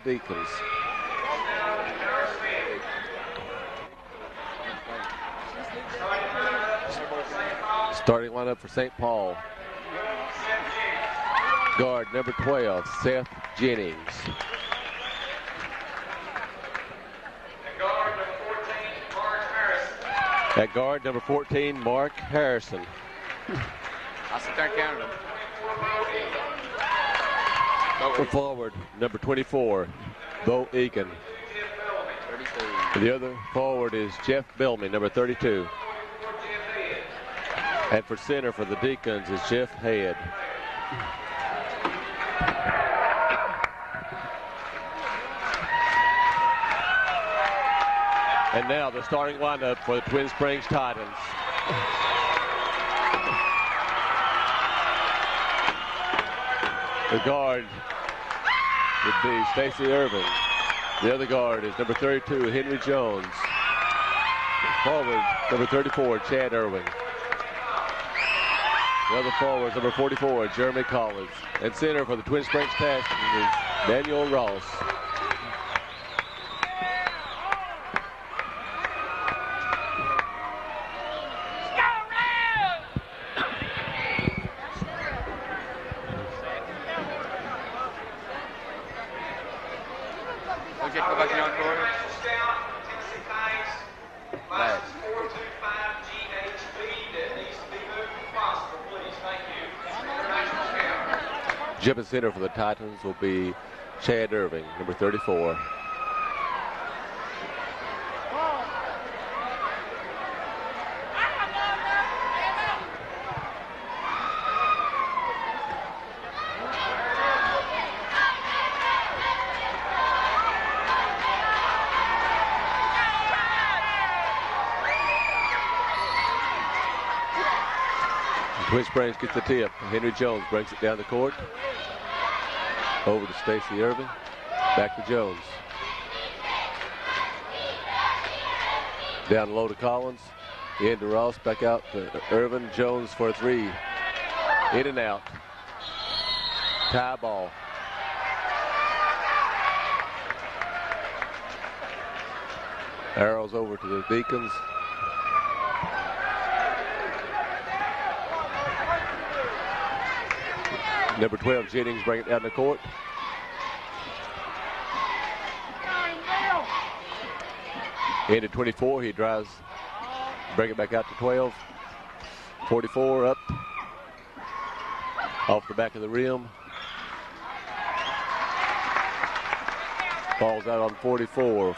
Deacons. Starting lineup for St. Paul. Guard number 12, Seth Jennings. At guard number 14, Mark Harrison. I'll sit there and count them. For forward, number 24, Bo Egan. 32. The other forward is Jeff Bellamy, number 32. And for center for the Deacons is Jeff Head. And now the starting lineup for the Twin Springs Titans. The guard would be Stacy Irvin. The other guard is number 32, Henry Jones. Forward, number 34, Chad Irwin. The other forward is number 44, Jeremy Collins. And center for the Twin Springs Titans is Daniel Ross. Jumping center for the Titans will be Chad Irving, number 34. Twin Springs gets the tip. Henry Jones brings it down the court. Over to Stacy Irving. Back to Jones. Down low to Collins. In to Ross. Back out to Irvin. Jones for a three. In and out. Tie ball. Arrows over to the Deacons. Number 12, Jennings, bring it down the court. Into 24, he drives, bring it back out to 12. 44 up, off the back of the rim. Falls out on 44.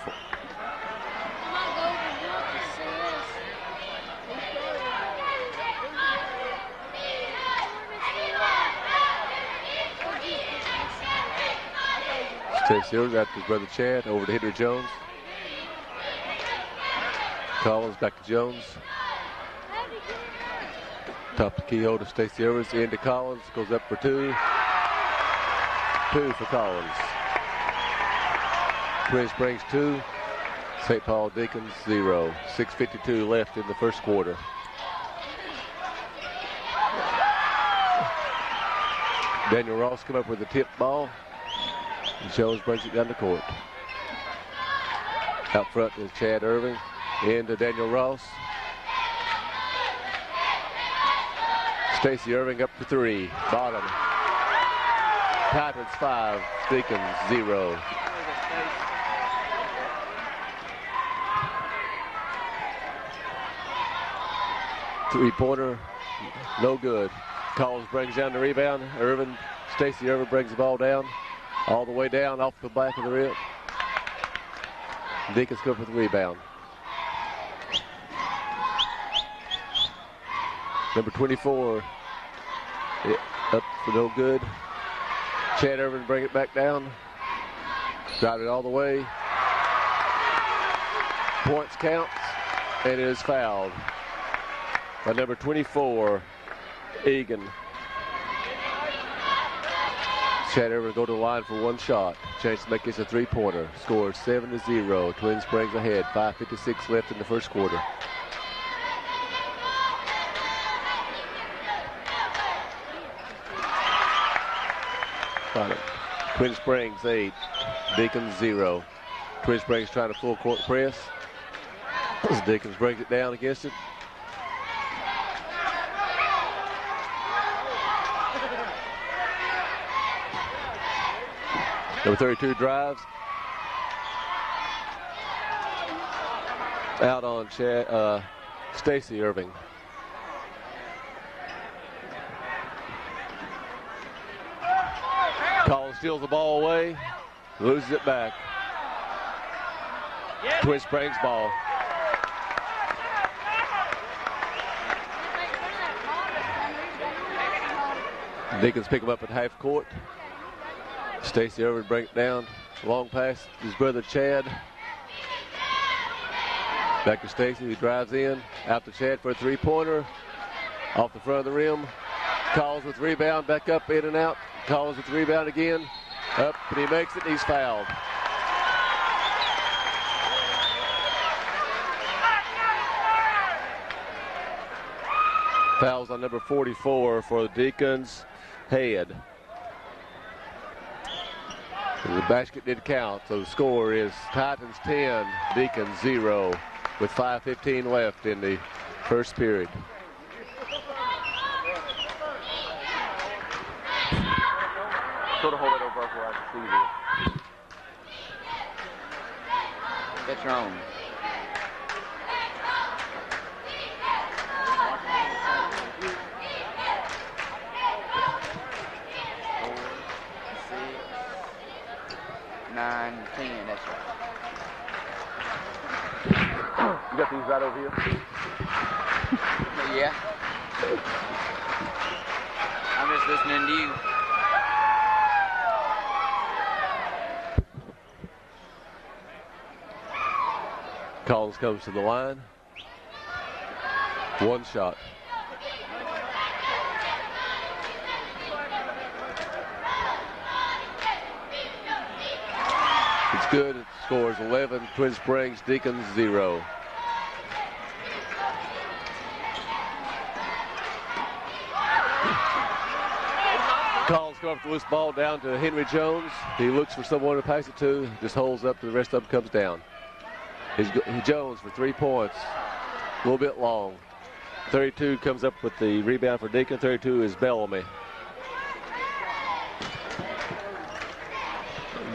Stacy Irving out to his brother Chad, over to Henry Jones. Collins back to Jones. Top the keyhole to Stacy Irving, into Collins, goes up for two. Two for Collins. Twin Springs 2, St. Paul Deacons 0. 6:52 left in the first quarter. Daniel Ross come up with the tip ball. Jones brings it down the court. Out front is Chad Irving. Into Daniel Ross. Stacy Irving up for three. Bottom. Titans 5, Deacons 0. Three-pointer, no good. Collins brings down the rebound. Stacy Irving brings the ball down. All the way down off the back of the rim. Deacons go for the rebound. Number 24 up for no good. Chad Irvin bring it back down. Drive it all the way. Points counts, and it is fouled by number 24, Egan. Chad Irvin go to the line for one shot. Chance to make this a three-pointer. Score 7-0. Twin Springs ahead. 5:56 left in the first quarter. Got it. Twin Springs 8, Deacons 0. Twin Springs trying to full court press. As Deacons brings it down against it. Number 32 drives. Out on Stacy Irving. Collins steals the ball away, loses it back. Twin Springs ball. Deacons pick him up at half court. Stacy Irving bring it down. Long pass, his brother Chad. Back to Stacy, who drives in. Out to Chad for a three-pointer. Off the front of the rim. Collins with rebound, back up, in and out. Collins with rebound again. Up, and he makes it, and he's fouled. Fouls on number 44 for the Deacons. Head. The basket did count, so the score is Titans 10, Deacons 0, with 5:15 left in the first period. Sort of hold it over where I can see this. Get your own. Nine, 10, that's right. You got these right over here? Yeah. I'm just listening to you. Collins comes to the line. One shot. It's good. It scores 11. Twin Springs, Deacons 0. Collins comes up the loose ball down to Henry Jones. He looks for someone to pass it to. Just holds up. The rest of them comes down. Jones for 3 points. A little bit long. 32 comes up with the rebound for Deacon. 32 is Bellamy.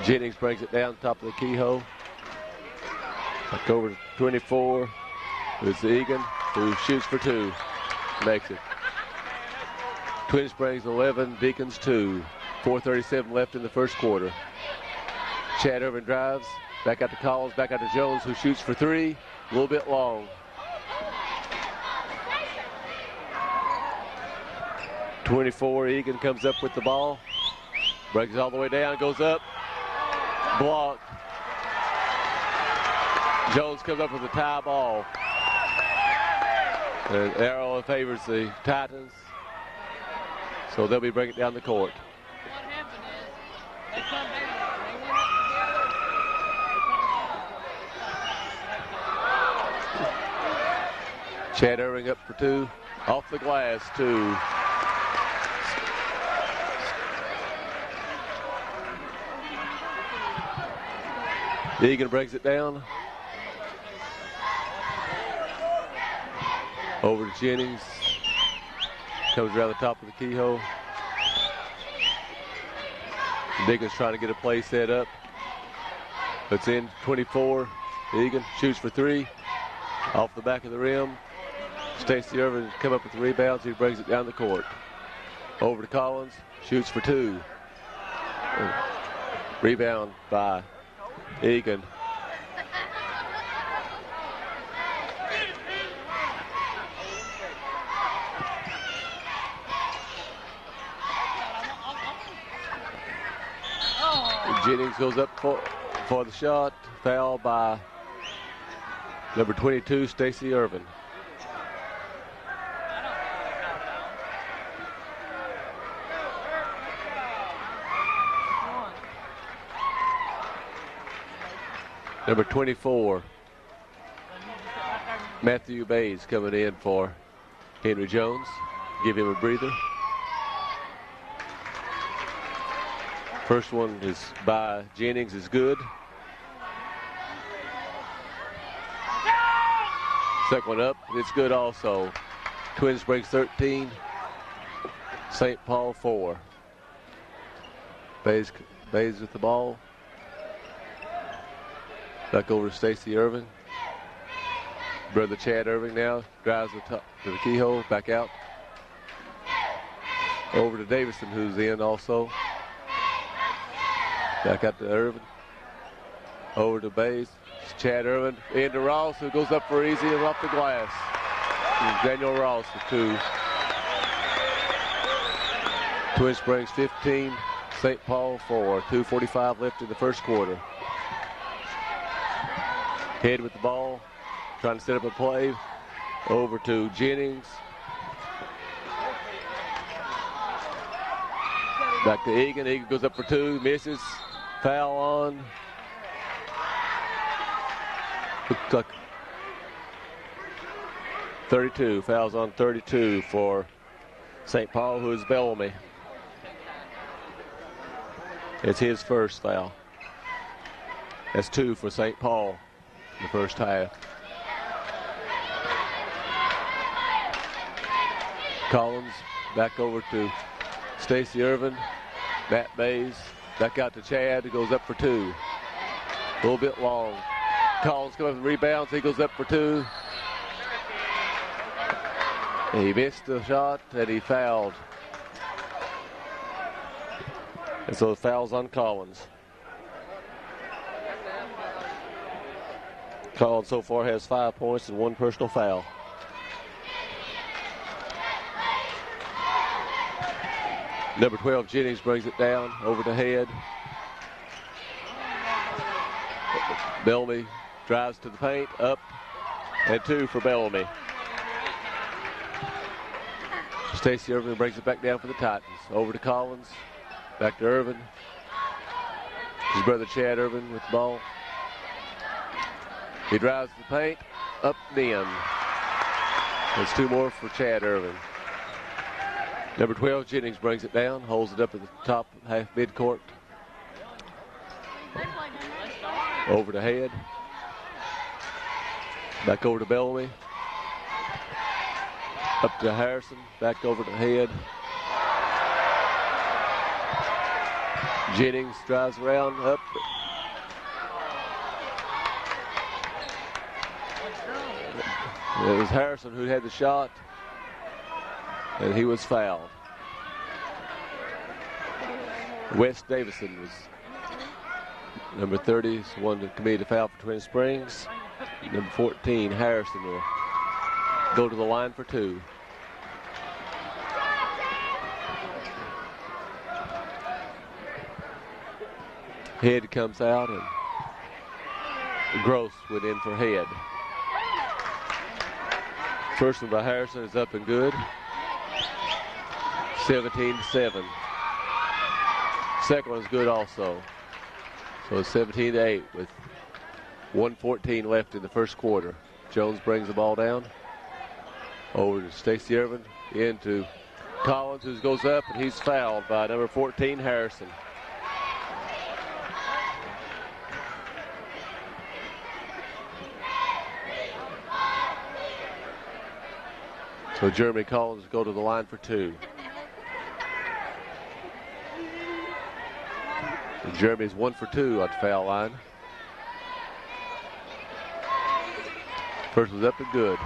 Jennings brings it down top of the keyhole. Back over to 24. It's Egan, who shoots for 2. Makes it. Twin Springs 11, Deacons 2. 4:37 left in the first quarter. Chad Irvin drives. Back out to Collins, back out to Jones, who shoots for 3. A little bit long. 24, Egan comes up with the ball. Breaks it all the way down, goes up. Blocked. Jones comes up with a tie ball. And arrow favors the Titans. So they'll be bringing it down the court. Chad Irving up for 2. Off the glass, 2. Egan brings it down. Over to Jennings. Comes around the top of the keyhole. Deacons trying to get a play set up. It's in 24. Egan shoots for 3. Off the back of the rim. Stacy Irvin come up with the rebounds. He brings it down the court. Over to Collins. Shoots for 2. Rebound by Egan. Jennings goes up for the shot. Foul by number 22, Stacy Irvin. Number 24, Matthew Bays coming in for Henry Jones. Give him a breather. First one is by Jennings is good. Second one up, it's good also. Twin Springs 13, St. Paul 4. Bays with the ball. Back over to Stacy Irvin. Brother Chad Irving now drives to the keyhole, back out. Over to Davison, who's in also. Back out to Irvin. Over to Bays. It's Chad Irvin into Ross, who goes up for easy and off the glass. It's Daniel Ross with 2. Twin Springs 15, St. Paul 4. 2:45 left in the first quarter. Head with the ball, trying to set up a play. Over to Jennings. Back to Egan. Egan goes up for 2, misses. Foul on. Looks like 32. Fouls on 32 for St. Paul, who is Bellamy. It's his first foul. That's 2 for St. Paul in the first half. Collins back over to Stacy Irvin. Matt Bays back out to Chad, who goes up for 2. A little bit long. Collins comes and rebounds. He goes up for 2. He missed the shot and he fouled. And so fouls on Collins. Collins so far has 5 points and 1 personal foul. Number 12, Jennings brings it down over the head. Bellamy drives to the paint, up, and 2 for Bellamy. Stacy Irvin brings it back down for the Titans. Over to Collins, back to Irvin. His brother Chad Irvin with the ball. He drives to the paint, up and in. There's 2 more for Chad Irvin. Number 12, Jennings brings it down, holds it up at the top half midcourt. Over to head. Back over to Bellamy. Up to Harrison, back over to head. Jennings drives around, up. It was Harrison who had the shot, and he was fouled. Wes Davison was number 30, is the one that committed a foul for Twin Springs. Number 14, Harrison, will go to the line for 2. Head comes out, and Gross went in for Head. First one by Harrison is up and good. 17-7. Second one is good also. So it's 17-8 with 1:14 left in the first quarter. Jones brings the ball down. Over to Stacy Irvin. Into Collins, who goes up, and he's fouled by number 14, Harrison. So Jeremy Collins go to the line for 2. And Jeremy's 1 for 2 at the foul line. First was up and good.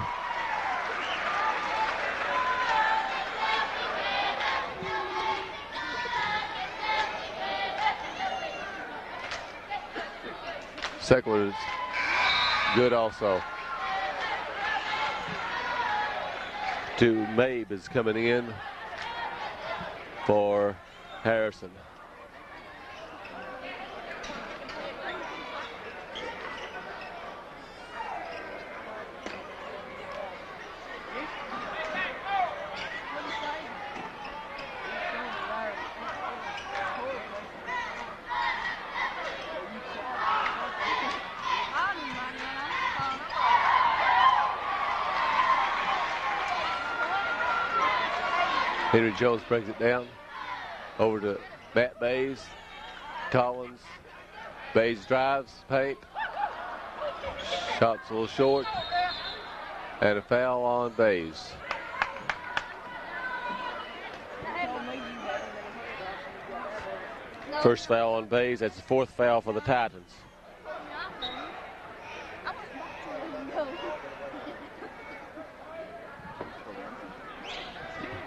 Second one is good also. To Mabe is coming in for Harrison. Henry Jones brings it down over to Matt Bays. Collins. Bays drives, paint. Shot's a little short. And a foul on Bays. First foul on Bays. That's the fourth foul for the Titans.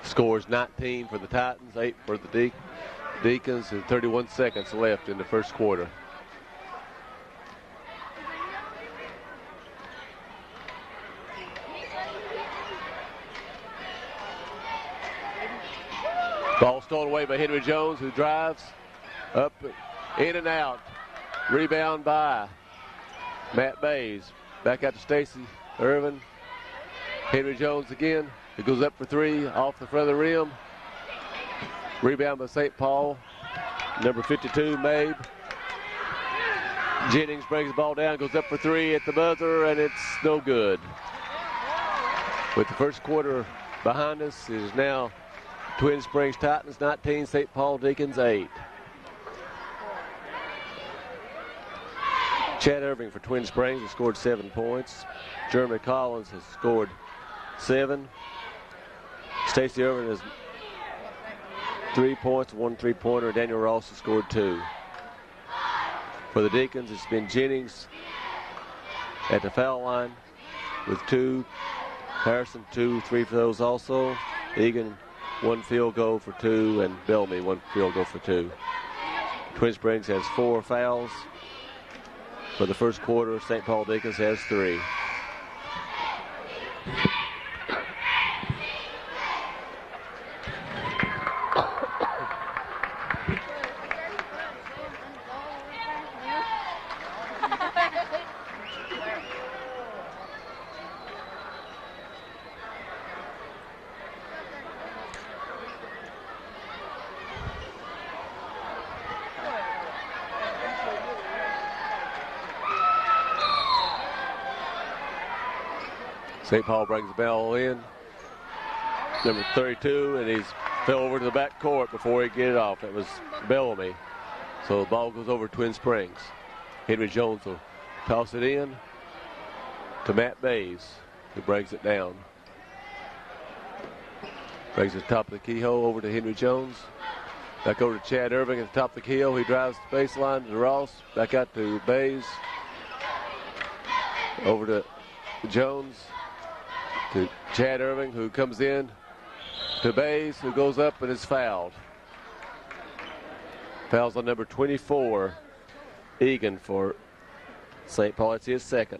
Scores 19 for the Titans, 8 for the Deacons, and 31 seconds left in the first quarter. Ball stolen away by Henry Jones, who drives up, in and out. Rebound by Matt Bays. Back out to Stacy Irvin. Henry Jones again. It goes up for three, off the front of the rim. Rebound by St. Paul. Number 52, Mabe. Jennings brings the ball down, goes up for three at the buzzer, and it's no good. With the first quarter behind us, it is now Twin Springs Titans 19, St. Paul Deacons 8. Chad Irving for Twin Springs has scored 7 points. Jeremy Collins has scored 7. Stacey Irvin has 3 points, 1 3-pointer. Daniel Ross has scored 2. For the Deacons, it's been Jennings at the foul line with 2. Harrison, 2 free throws also. Egan, 1 field goal for 2, and Bellamy, 1 field goal for 2. Twin Springs has 4 fouls. For the first quarter, St. Paul Deacons has 3. St. Paul brings the ball in. Number 32, and he's fell over to the back court before he get it off. It was Bellamy. So the ball goes over Twin Springs. Henry Jones will toss it in to Matt Bays, who brings it down. Brings it top of the keyhole over to Henry Jones. Back over to Chad Irving at the top of the keyhole. He drives the baseline to Ross. Back out to Bays. Over to Jones. To Chad Irving, who comes in to Bays, who goes up and is fouled. Fouls on number 24, Egan for St. Paul. It's his second.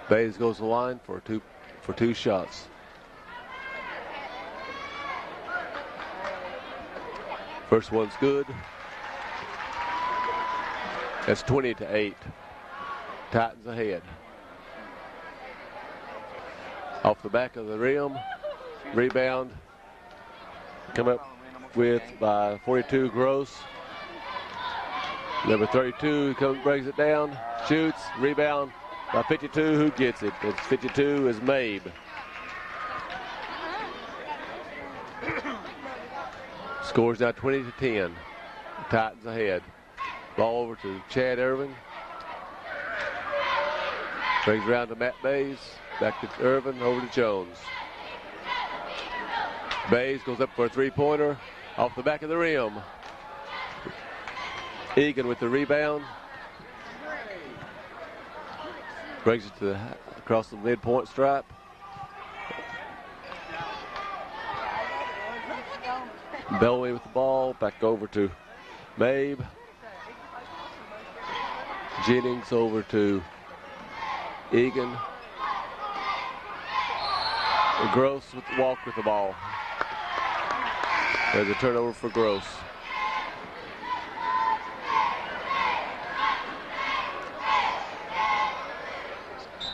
Bays goes to the line for two shots. First one's good. That's 20-8. Titans ahead. Off the back of the rim. Rebound. Come up with by 42 Gross. Number 32 brings it down. Shoots. Rebound by 52. Who gets it? It's 52 is Mabe. Scores now 20-10. Titans ahead. Ball over to Chad Irving. Brings around to Matt Bays. Back to Irvin, over to Jones. Bays goes up for a three-pointer. Off the back of the rim. Egan with the rebound. Brings it to across the midpoint stripe. Bellamy with the ball. Back over to Mabe. Jennings over to Egan. Gross with the walk with the ball. There's a turnover for Gross.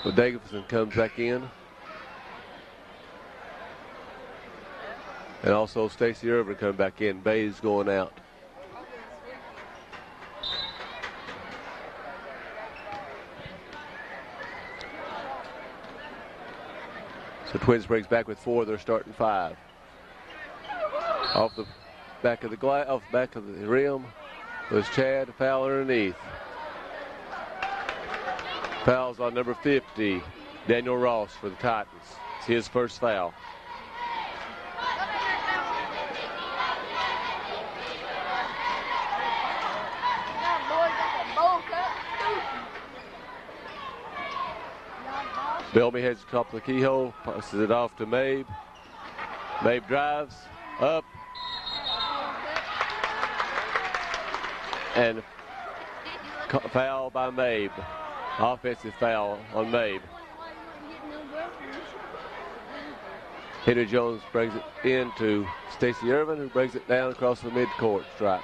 But Davidson comes back in. And also Stacey Irvin coming back in. Bays going out. So Twin Springs back with 4. They're starting 5. Off the back of the back of the rim was Chad. Foul underneath. Fouls on number 50, Daniel Ross for the Titans. It's his first foul. Bellamy heads to the top of the keyhole, passes it off to Mabe. Mabe drives up. And foul by Mabe. Offensive foul on Mabe. Henry Jones brings it into Stacy Irvin, who brings it down across the midcourt stripe.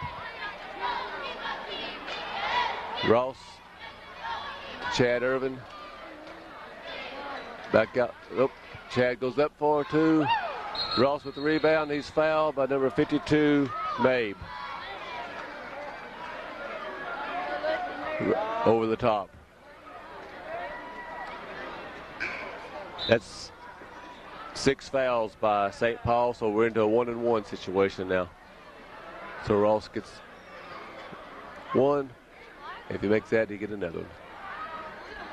Ross, Chad Irvin. Back out. Oh, Chad goes up for two. Ross with the rebound. He's fouled by number 52, Mabe. Over the top. That's 6 fouls by St. Paul, so we're into a 1-and-1 situation now. So Ross gets 1. If he makes that, he gets another one.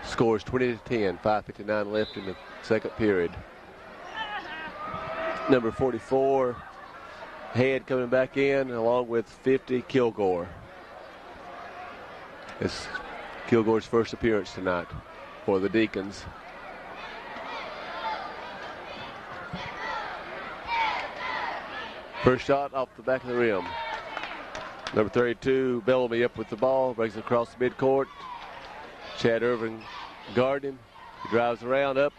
Scores 20-10, 5:59 left in the second period. Number 44, Head coming back in, along with 50, Kilgore. It's Kilgore's first appearance tonight for the Deacons. First shot off the back of the rim. Number 32, Bellamy up with the ball, brings it across the midcourt. Chad Irvin guarding him. He drives around up.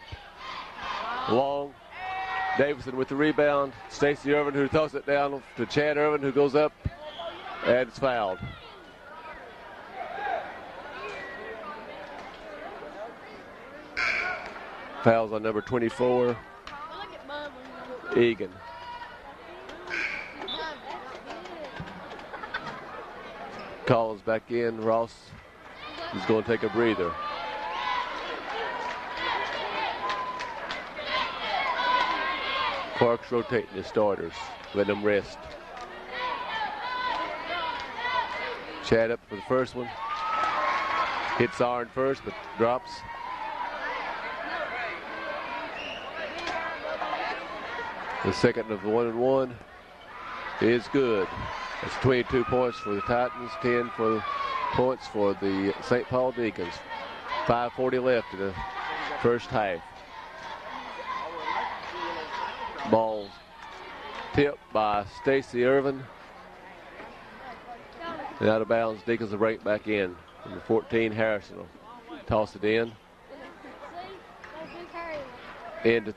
Long. Davison with the rebound. Stacy Irvin, who throws it down to Chad Irvin, who goes up, and it's fouled. Fouls on number 24, Egan. Collins back in. Ross is going to take a breather. Clark's rotating his starters, letting them rest. Chad up for the first one. Hits Arn first, but drops. The second of the 1-and-1 is good. That's 22 points for the Titans, 10 points for the St. Paul Deacons. 5:40 left in the first half. Ball tipped by Stacy Irvin. And out of bounds, Deacons will bring it back in. Number 14, Harrison will toss it in. Into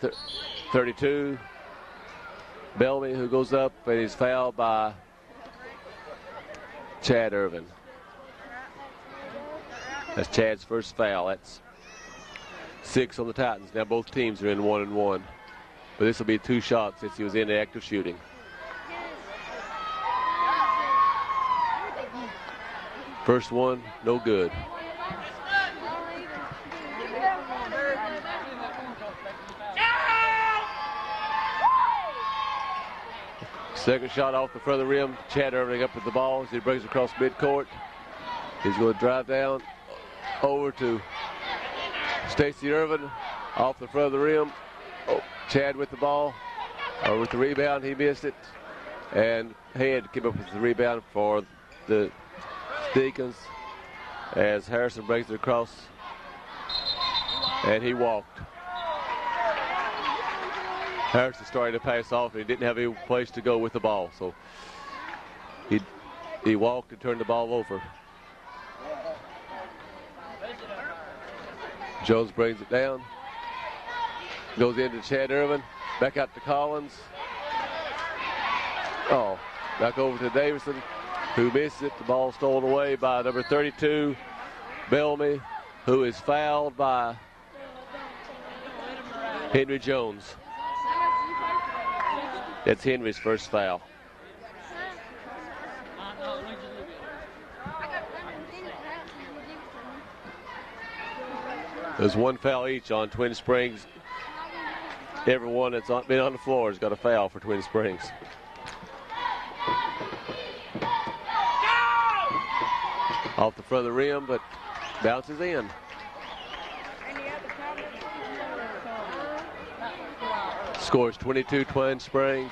32. Bellamy, who goes up, and he's fouled by Chad Irvin. That's Chad's first foul. That's 6 on the Titans. Now both teams are in 1-and-1. But this will be 2 shots since he was in active shooting. First one, no good. Second shot off the front of the rim. Chad Irving up with the ball as he brings it across midcourt. He's going to drive down over to Stacy Irvin off the front of the rim. Oh, Chad with the ball, or with the rebound. He missed it. And Head came up with the rebound for the Deacons as Harrison brings it across. And he walked. Harrison started to pass off, and he didn't have any place to go with the ball. So he walked and turned the ball over. Jones brings it down. Goes into Chad Irvin. Back out to Collins. Oh, back over to Davison, who missed it. The ball stolen away by number 32, Bellamy, who is fouled by Henry Jones. That's Henry's first foul. There's 1 foul each on Twin Springs. Everyone that's been on the floor has got a foul for Twin Springs. Off the front of the rim, but bounces in. Scores 22 Twin Springs,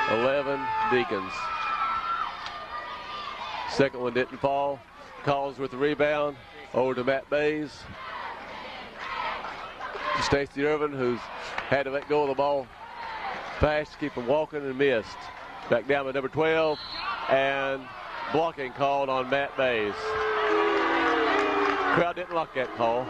11 Deacons. Second one didn't fall. Collins with the rebound. Over to Matt Bays. To Stacy Irvin, who's had to let go of the ball fast to keep him walking and missed. Back down to number 12. And blocking called on Matt Bays. Crowd didn't like that call.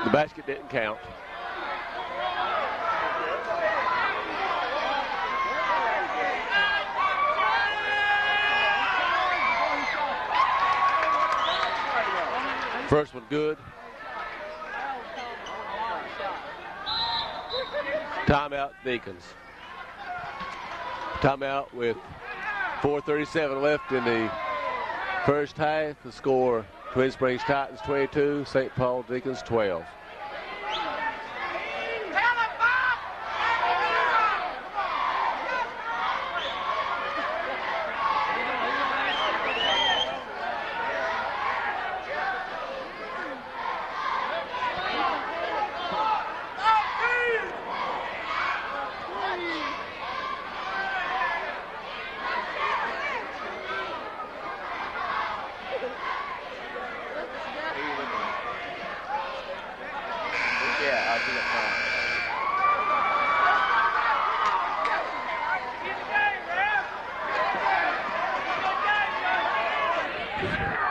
The basket didn't count. First one good. Timeout, Deacons. Timeout with 4:37 left in the first half. The score: Twin Springs Titans 22, St. Paul Deacons 12.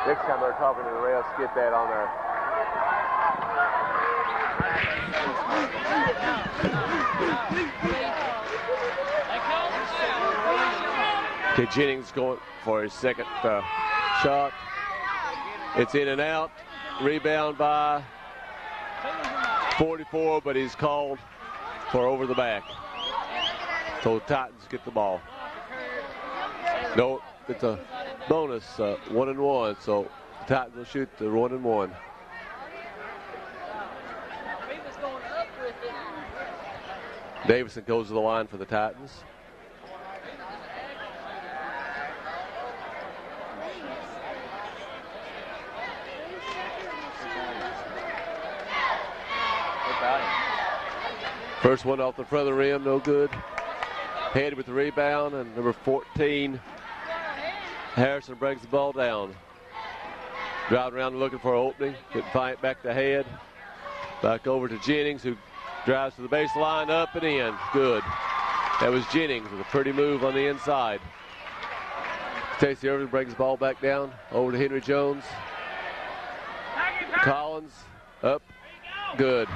Next time they're talking to the refs, get that on there. Okay, Jennings going for his second shot. It's in and out. Rebound by 44, but he's called for over the back. So the Titans get the ball. No, it's a bonus, 1-1. So the Titans will shoot the 1-1. Davison goes to the line for the Titans. First one off the front of the rim, no good. Headed with the rebound, and number 14, Harrison brings the ball down. Driving around looking for an opening. Couldn't find it back to head. Back over to Jennings, who drives to the baseline, up and in. Good. That was Jennings with a pretty move on the inside. Stacey Irvin brings the ball back down. Over to Henry Jones. Collins, up. Good.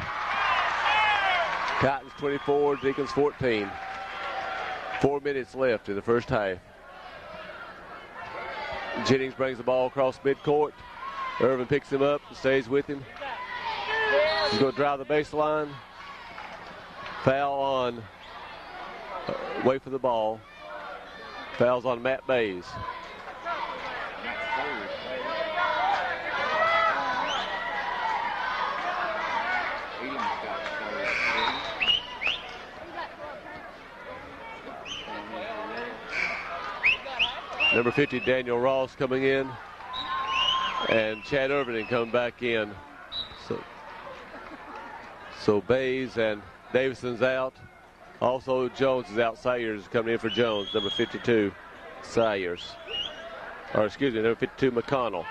Titans 24, Deacons 14. 4 minutes left in the first half. Jennings brings the ball across midcourt. Irvin picks him up and stays with him. He's going to drive the baseline. Foul on, wait for the ball. Fouls on Matt Bays. Number 50, Daniel Ross coming in. And Chad Irvin coming back in. So Bays and Davison's out. Also Jones is out. Sayers is coming in for Jones, number 52, Sayers. Or excuse me, number 52, McConnell.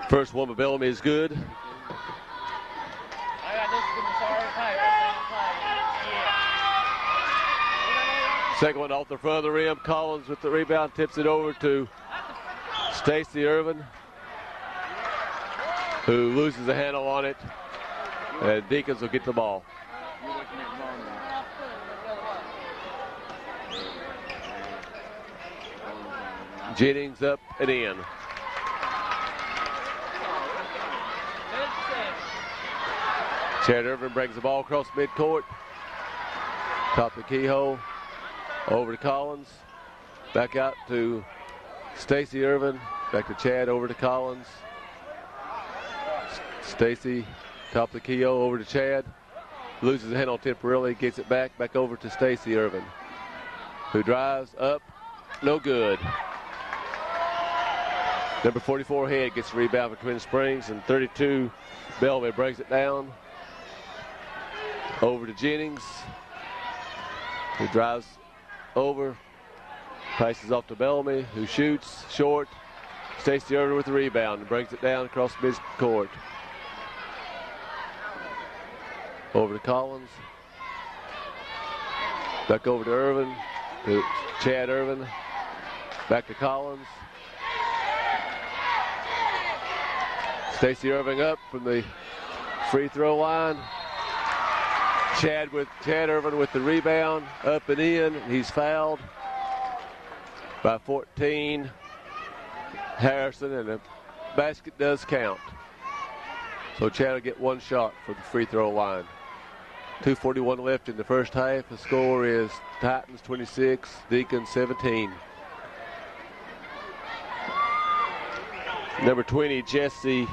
First one by Bellamy is good. Second one off the front of the rim. Collins with the rebound, tips it over to Stacey Irvin, who loses the handle on it, and Deacons will get the ball. Jennings up and in. Chad Irvin brings the ball across midcourt. Top of the keyhole. Over to Collins. Back out to Stacy Irvin. Back to Chad, over to Collins. Stacy, top of the keyhole, over to Chad. Loses the handle temporarily, gets it back over to Stacy Irvin, who drives up, no good. Number 44 Head gets the rebound for Twin Springs, and 32 Bellamy brings it down. Over to Jennings, who drives over, passes off to Bellamy, who shoots short. Stacy Irvin with the rebound and brings it down across midcourt. Over to Collins. Back over to Irvin, to Chad Irvin. Back to Collins. Stacy Irvin up from the free throw line. Chad Irvin with the rebound, up and in. He's fouled by 14. Harrison, and the basket does count. So Chad will get one shot for the free throw line. 2:41 left in the first half. The score is Titans 26, Deacons 17. Number 20, Jesse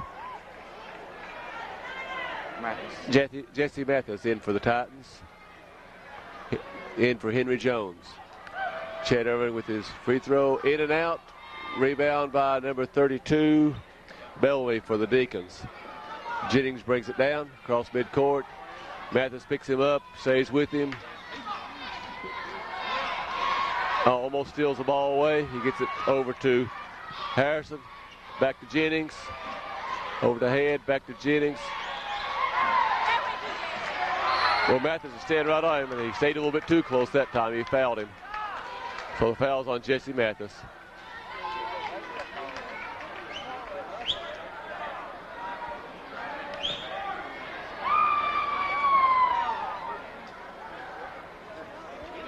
Mathis in for the Titans. In for Henry Jones. Chad Irvin with his free throw, in and out. Rebound by number 32, Bellamy for the Deacons. Jennings brings it down across midcourt. Mathis picks him up, stays with him. Almost steals the ball away. He gets it over to Harrison. Back to Jennings. Over to Head, back to Jennings. Well, Mathis is standing right on him, and he stayed a little bit too close that time. He fouled him. So the foul's on Jesse Mathis.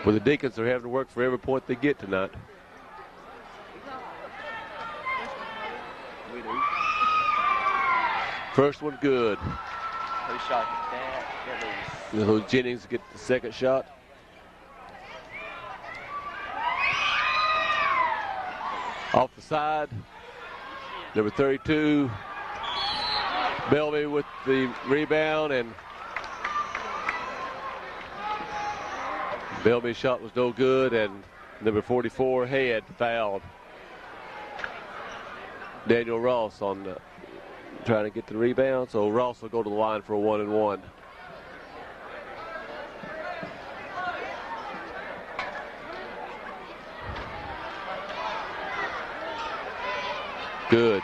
Well, the Deacons are having to work for every point they get tonight. First one good. Who shot that? So Jennings gets the second shot. Off the side, number 32, Bellamy with the rebound, and Bellamy's shot was no good, and number 44, Head, fouled Daniel Ross on trying to get the rebound, so Ross will go to the line for a 1-and-1. Good.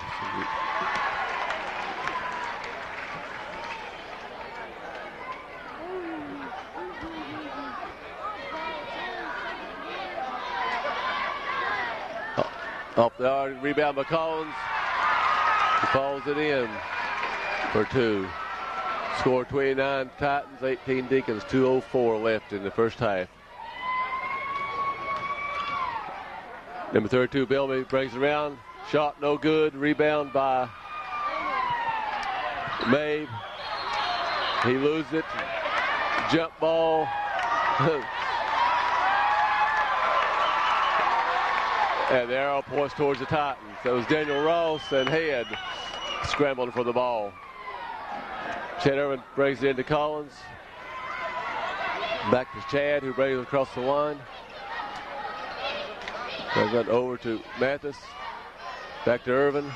Off the arm, rebound by Collins. He falls it in for two. Score 29 Titans, 18 Deacons, 2:04 left in the first half. Number 32, Bellamy brings it around. Shot no good. Rebound by Mabe. He loses it. Jump ball. And the arrow points towards the Titans. That was Daniel Ross and Head scrambling for the ball. Chad Irvin brings it into Collins. Back to Chad, who brings it across the line. Brings that over to Mathis. Back to Irvin.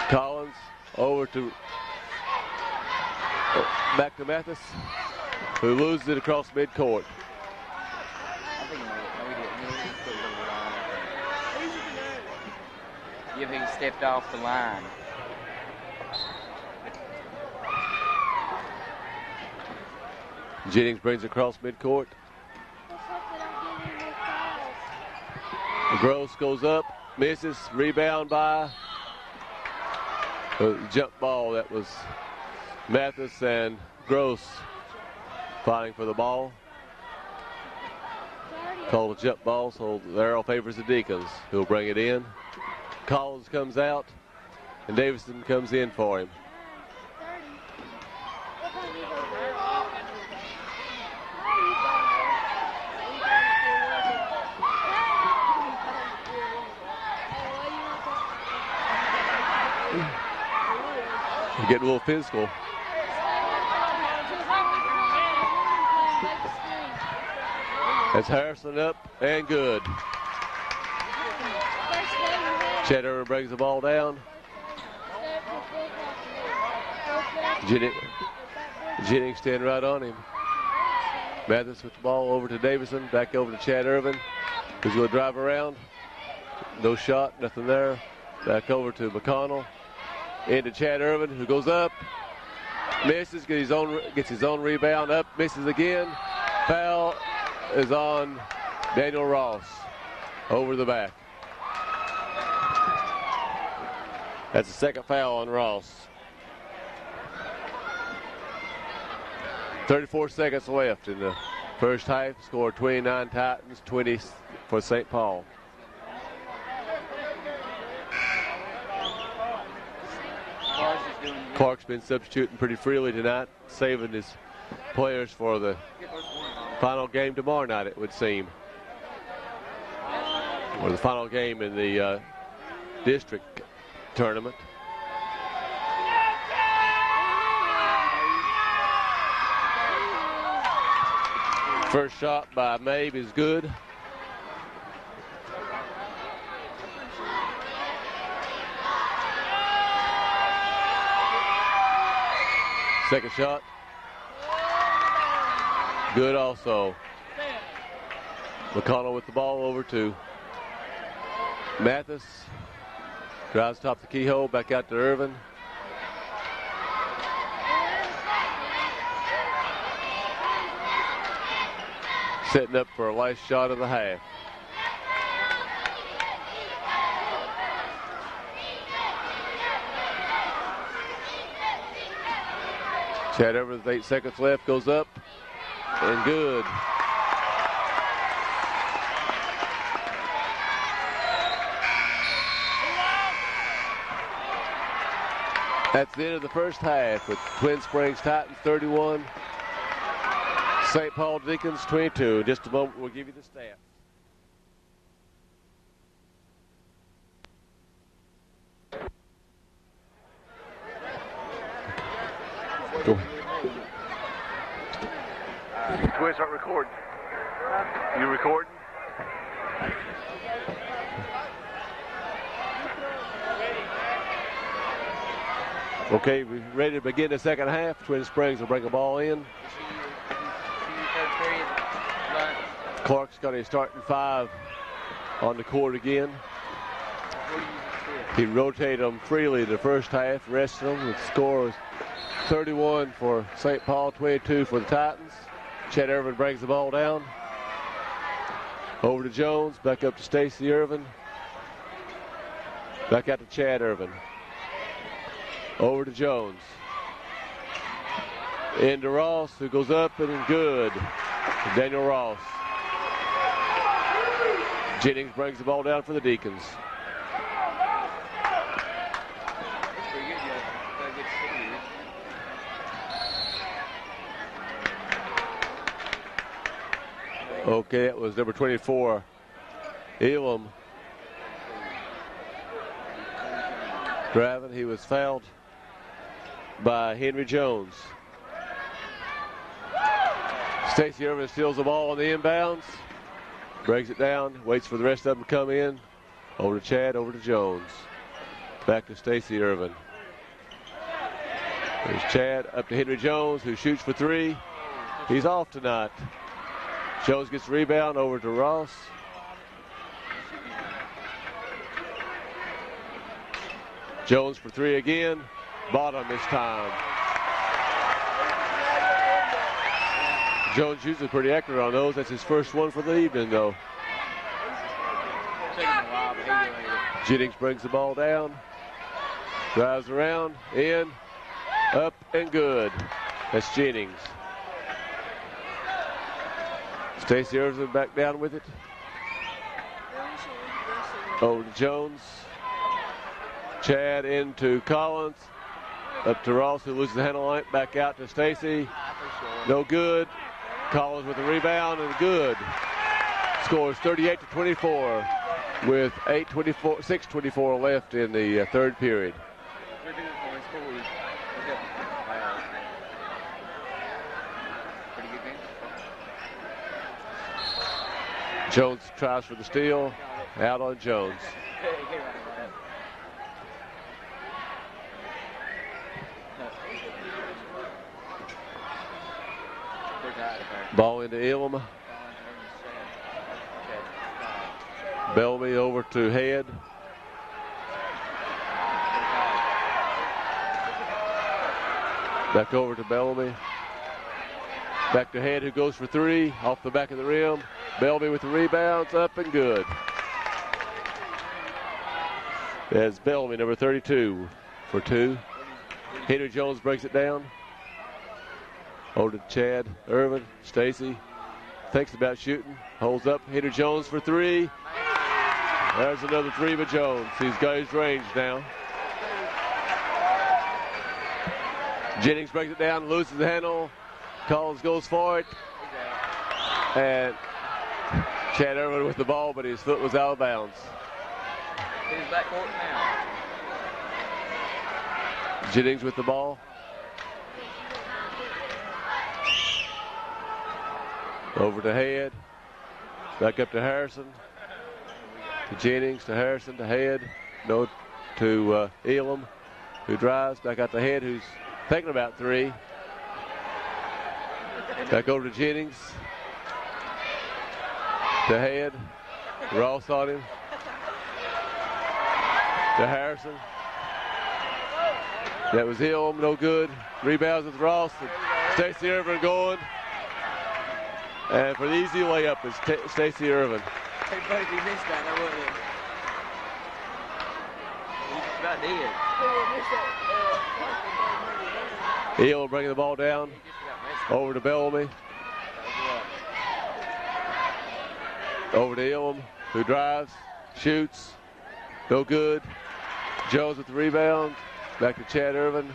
Collins over to back to Mathis, who loses it across midcourt. If he stepped off the line. Jennings brings it across midcourt. Gross goes up, misses, rebound by jump ball. That was Mathis and Gross fighting for the ball. Called a jump ball, so the arrow favors the Deacons, who'll bring it in. Collins comes out, and Davison comes in for him. Getting a little physical. That's Harrison up and good. Chad Irvin brings the ball down. Jennings standing right on him. Mathis with the ball over to Davison. Back over to Chad Irvin, who's going to drive around. No shot, nothing there. Back over to McConnell. Into Chad Irvin, who goes up. Misses, gets his own rebound up. Misses again. Foul is on Daniel Ross over the back. That's the second foul on Ross. 34 seconds left in the first half. Scored 29 Titans, 20 for St. Paul. Clark's been substituting pretty freely tonight, saving his players for the final game tomorrow night, it would seem. Or the final game in the district tournament. First shot by Mabe is good. Second shot. Good also. McConnell with the ball over to Mathis. Drives top the keyhole, back out to Irvin. Setting up for a last shot of the half. Chad Irvin with 8 seconds left, goes up and good. That's the end of the first half with Twin Springs Titans 31, St. Paul Deacons 22. In just a moment, we'll give you the stats. Go. Twins aren't recording. You recording? Okay, we're ready to begin the second half. Twin Springs will bring the ball in. Clark's got his starting 5 on the court again. He rotated them freely the first half, rested them. The score is 31 for St. Paul, 22 for the Titans. Chad Irvin brings the ball down. Over to Jones, back up to Stacy Irvin. Back out to Chad Irvin. Over to Jones. Into Ross, who goes up and good. Daniel Ross. Jennings brings the ball down for the Deacons. Okay, that was number 24, Elam. Driving, he was fouled by Henry Jones. Stacy Irvin steals the ball on the inbounds, breaks it down, waits for the rest of them to come in. Over to Chad, over to Jones. Back to Stacy Irvin. There's Chad, up to Henry Jones, who shoots for 3. He's off tonight. Jones gets the rebound, over to Ross. Jones for 3 again. Bottom this time. Jones usually pretty accurate on those. That's his first one for the evening, though. Jennings brings the ball down. Drives around, in, up, and good. That's Jennings. Stacy Irvin back down with it. Over to Jones. Chad into Collins. Up to Ross, who loses the handle on it. Back out to Stacy. No good. Collins with the rebound and good. Scores 38-24 with 6:24 left in the third period. Nice full week. Pretty good game. Jones tries for the steal. Out on Jones. Ball into Elam. Bellamy over to Head. Back over to Bellamy. Back to Head, who goes for three. Off the back of the rim. Bellamy with the rebounds, up and good. As Bellamy, number 32, for two. Henry Jones breaks it down. Over to Chad Irvin. Stacy thinks about shooting. Holds up. Henry Jones for three. There's another three by Jones. He's got his range now. Jennings breaks it down, loses the handle. Collins goes for it. And Chad Irvin with the ball, but his foot was out of bounds. He's back court now. Jennings with the ball. Over to Head. Back up to Harrison. To Jennings, to Harrison, to Head. No, to Elam, who drives. Back out to Head, who's thinking about three. Back over to Jennings. To Head. Ross on him. To Harrison. That was Elam, no good. Rebounds with Ross. Stacey Irvin going. And for the easy layup is Stacey Irvin. Hey, buddy, you missed that, wasn't it? You just about did. Elam bringing the ball down. Over to Bellamy. Over to Elam, who drives, shoots. No good. Jones with the rebound. Back to Chad Irvin.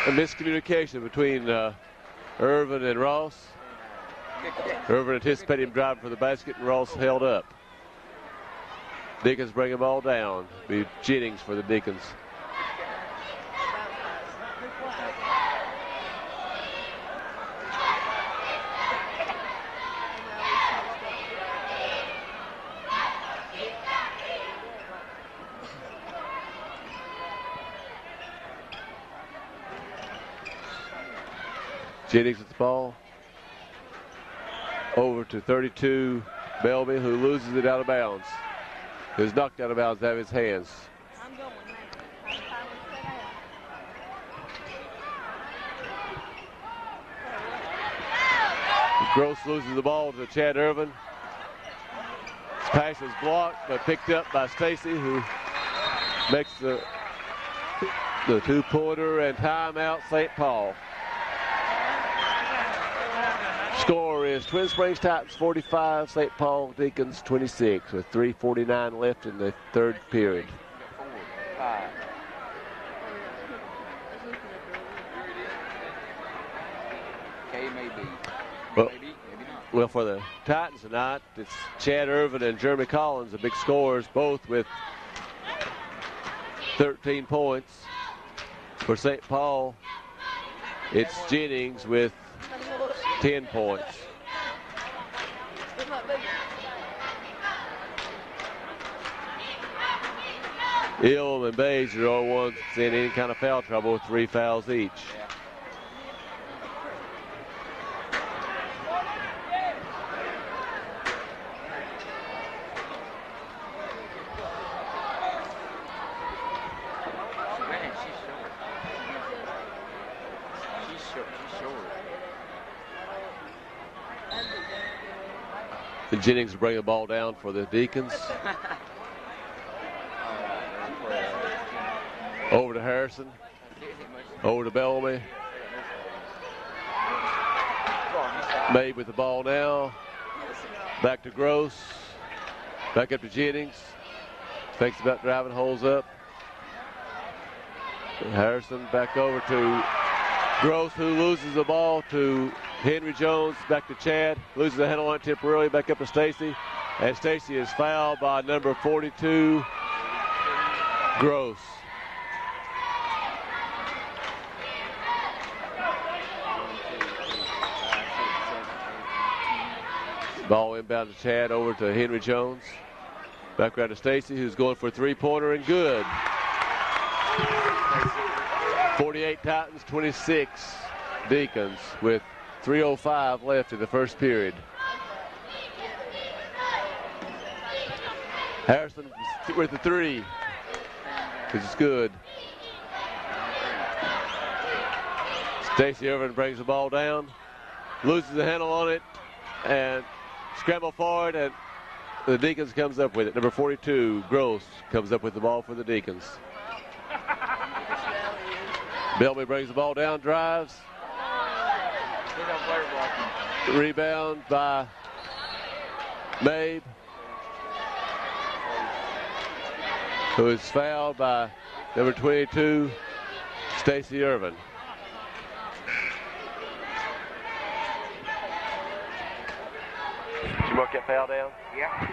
A miscommunication between Irvin and Ross. Irvin anticipated him driving for the basket, and Ross held up. Deacons bring the ball down. Be Jennings for the Deacons. Jennings with the ball. Over to 32, Bellamy, who loses it out of bounds. Who's knocked out of bounds out of his hands. Gross loses the ball to Chad Irvin. His pass was blocked, but picked up by Stacy, who makes the two-pointer, and timeout St. Paul. Score is Twin Springs Titans 45, St. Paul Deacons 26, with 3:49 left in the third period. Well, for the Titans tonight, it's Chad Irvin and Jeremy Collins, the big scorers, both with 13 points. For St. Paul, it's Jennings with 10 points. Elam and Bays are the only ones in any kind of foul trouble with 3 fouls each. Jennings will bring the ball down for the Deacons. Over to Harrison. Over to Bellamy. May with the ball now. Back to Gross. Back up to Jennings. Thinks about driving, holds up. Harrison back over to Gross, who loses the ball to Henry Jones. Back to Chad. Loses the handle on it temporarily. Back up to Stacy. And Stacy is fouled by number 42, Gross. Ball inbound to Chad, over to Henry Jones. Back around to Stacy, who's going for a three-pointer, and good. 48 Titans, 26 Deacons, with 3:05 left in the first period. Harrison with the three. It's good. Stacy Irvin brings the ball down, loses the handle on it, and scramble forward, and the Deacons comes up with it. Number 42, Gross, comes up with the ball for the Deacons. Bellamy brings the ball down, drives. Rebound by Mabe, who is fouled by number 22, Stacy Irvin. Did you mark that foul down? Yeah.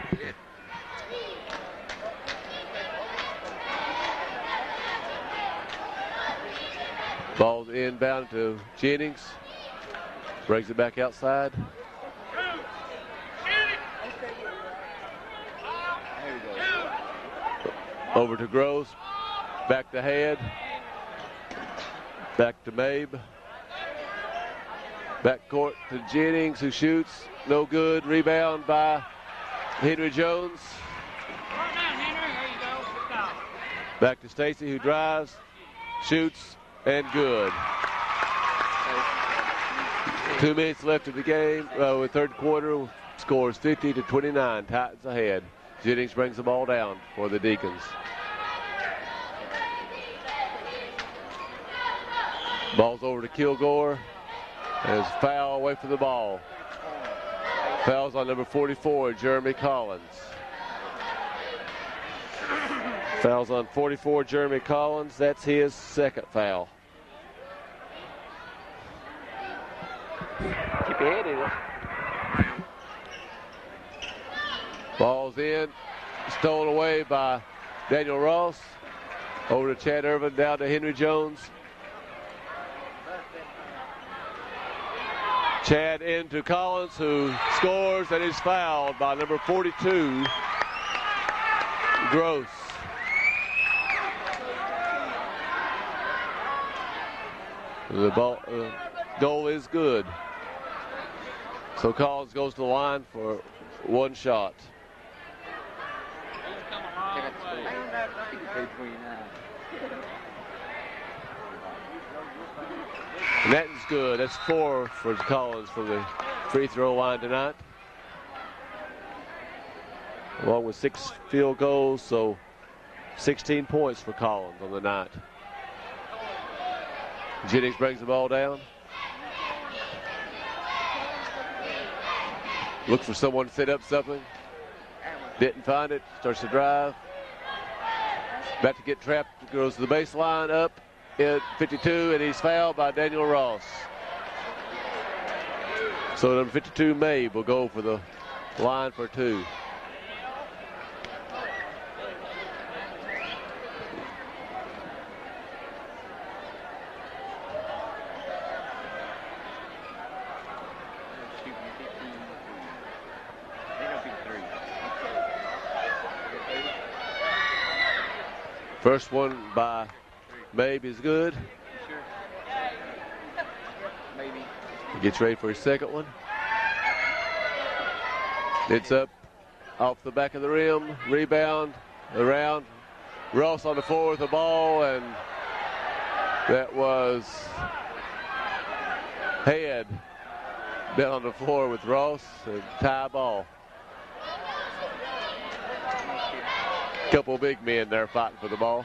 Ball's inbound to Jennings. Brings it back outside. Over to Gross. Back to Head. Back to Mabe. Back court to Jennings, who shoots. No good. Rebound by Henry Jones. Back to Stacy, who drives, shoots, and good. 2 minutes left of the game. With third quarter, scores 50-29. Titans ahead. Jennings brings the ball down for the Deacons. Ball's over to Kilgore. There's foul away from the ball. Foul's on number 44, Jeremy Collins. Foul's on 44, Jeremy Collins. That's his second foul. Keep your head in it. Ball's in. Stolen away by Daniel Ross. Over to Chad Irvin, down to Henry Jones. Chad into Collins, who scores and is fouled by number 42, Gross. The goal is good. So Collins goes to the line for one shot. And that is good. That's 4 for Collins from the free throw line tonight. Along with 6 field goals, so 16 points for Collins on the night. Jennings brings the ball down. Looks for someone to set up something. Didn't find it. Starts to drive. About to get trapped. Goes to the baseline, up at 52, and he's fouled by Daniel Ross. So number 52, Mabe, will go for the line for 2. First one by Mabe is good. Sure. Maybe. He gets ready for his second one. It's up off the back of the rim. Rebound around. Ross on the floor with the ball, and that was Head down on the floor with Ross, and tie ball. Couple of big men there fighting for the ball.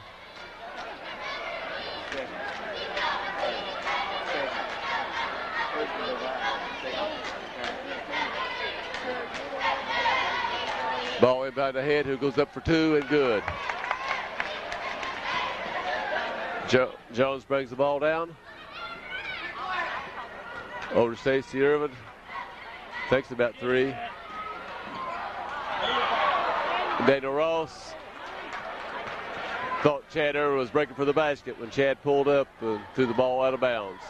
Ball inbound to Head, who goes up for 2 and good. Jones brings the ball down. Over to Stacy Irvin. Takes about 3. Daniel Ross. thought Chad Irvin was breaking for the basket when Chad pulled up and threw the ball out of bounds.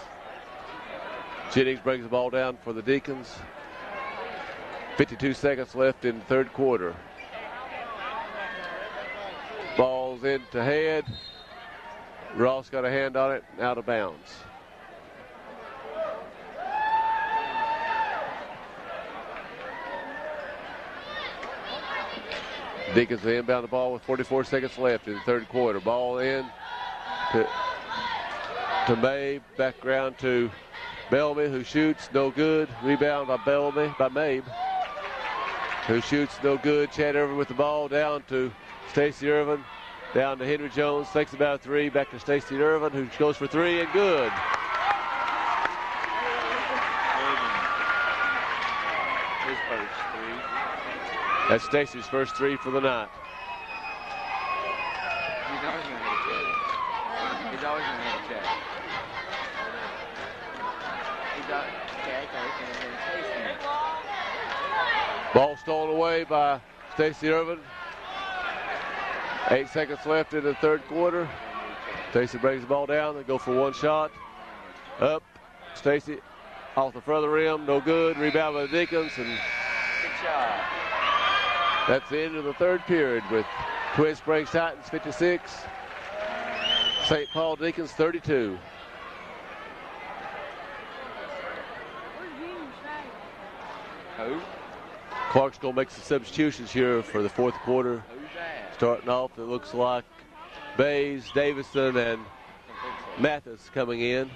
Jennings brings the ball down for the Deacons. 52 seconds left in the third quarter. Ball's into head. Ross got a hand on it, out of bounds. Deacons will inbound the ball with 44 seconds left in the third quarter. Ball in to Mabe, back around to Bellamy, who shoots, no good. Rebound by Mabe, who shoots, no good. Chad Irvin with the ball, down to Stacey Irvin, down to Henry Jones, thinks about three, back to Stacey Irvin, who goes for three, and good. His first three. That's Stacey's first three for the night. He's always going to hit a check. He's always going to hit a check. Ball stolen away by Stacey Irvin. 8 seconds left in the third quarter. Stacey brings the ball down. They go for one shot. Up. Stacey off the front of the rim. No good. Rebound by the Deacons. And good shot. That's the end of the third period with Twin Springs Titans 56. St. Paul Deacons 32. Who? Clarksville makes the substitutions here for the fourth quarter. Who's that? Starting off, it looks like Bays, Davison, and Mathis coming in.